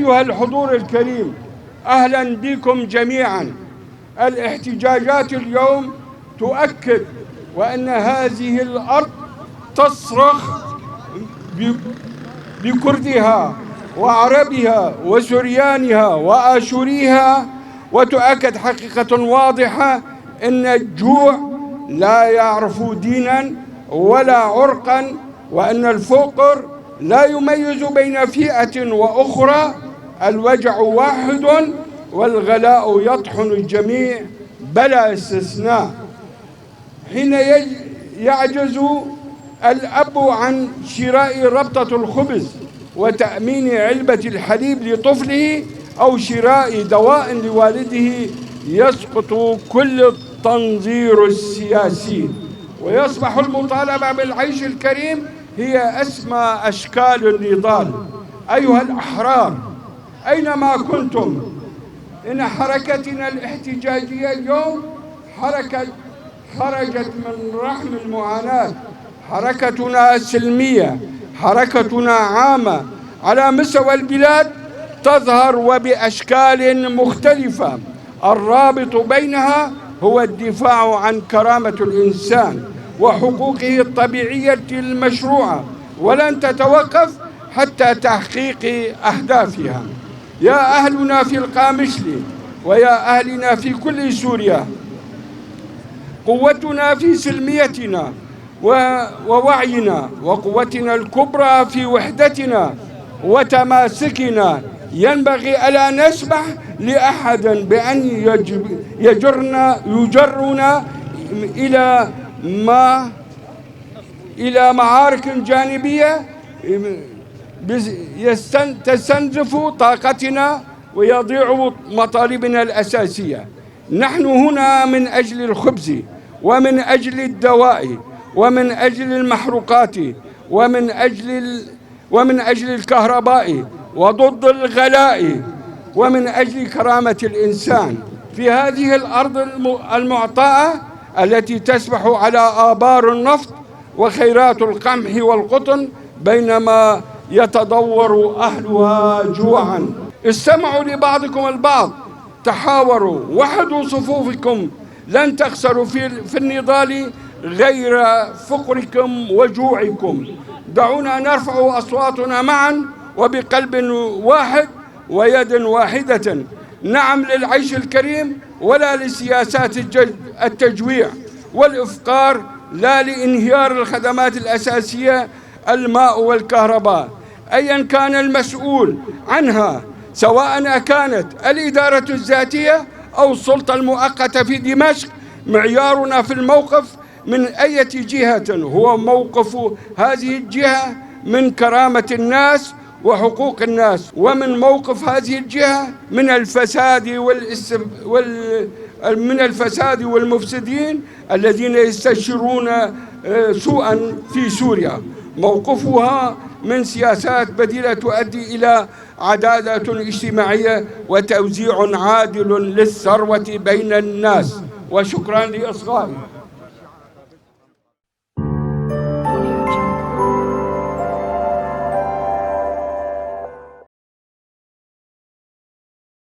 أيها الحضور الكريم، أهلا بكم جميعا. الاحتجاجات اليوم تؤكد وأن هذه الأرض تصرخ بكردها وعربها وسريانها وآشوريها، وتؤكد حقيقة واضحة أن الجوع لا يعرف دينا ولا عرقا، وأن الفقر لا يميز بين فئة وأخرى، الوجع واحد والغلاء يطحن الجميع بلا استثناء. حين يعجز الأب عن شراء ربطة الخبز وتأمين علبة الحليب لطفله أو شراء دواء لوالده، يسقط كل التنظير السياسي، ويصبح المطالبة بالعيش الكريم هي أسمى أشكال النضال. أيها الأحرار أينما كنتم، إن حركتنا الاحتجاجية اليوم حركة خرجت من رحم المعاناة، حركتنا سلمية، حركتنا عامة على مستوى البلاد، تظهر وبأشكال مختلفة. الرابط بينها هو الدفاع عن كرامة الإنسان وحقوقه الطبيعية المشروعة، ولن تتوقف حتى تحقيق أهدافها. يا أهلنا في القامشلي ويا أهلنا في كل سوريا، قوتنا في سلميتنا ووعينا، وقوتنا الكبرى في وحدتنا وتماسكنا. ينبغي ألا نسمح لأحد بأن يجرنا إلى معارك جانبية تستنزف طاقتنا ويضيع مطالبنا الأساسية. نحن هنا من أجل الخبز ومن أجل الدواء ومن أجل المحروقات ومن أجل الكهرباء وضد الغلاء ومن أجل كرامة الإنسان في هذه الأرض المعطاءة التي تسبح على آبار النفط وخيرات القمح والقطن، بينما يتضور أهلها جوعا. استمعوا لبعضكم البعض، تحاوروا، وحدوا صفوفكم، لن تخسروا في النضال غير فقركم وجوعكم. دعونا نرفع أصواتنا معا وبقلب واحد ويد واحدة، نعم للعيش الكريم ولا لسياسات التجويع والإفقار، لا لانهيار الخدمات الأساسية الماء والكهرباء أيا كان المسؤول عنها، سواء كانت الإدارة الذاتية أو السلطة المؤقتة في دمشق. معيارنا في الموقف من أي جهة هو موقف هذه الجهة من كرامة الناس وحقوق الناس، ومن موقف هذه الجهة من الفساد والمفسدين الذين يستشرون سوءا في سوريا. موقفها من سياسات بديلة تؤدي إلى عدالة اجتماعية وتوزيع عادل للثروة بين الناس. وشكرا لإصغائي.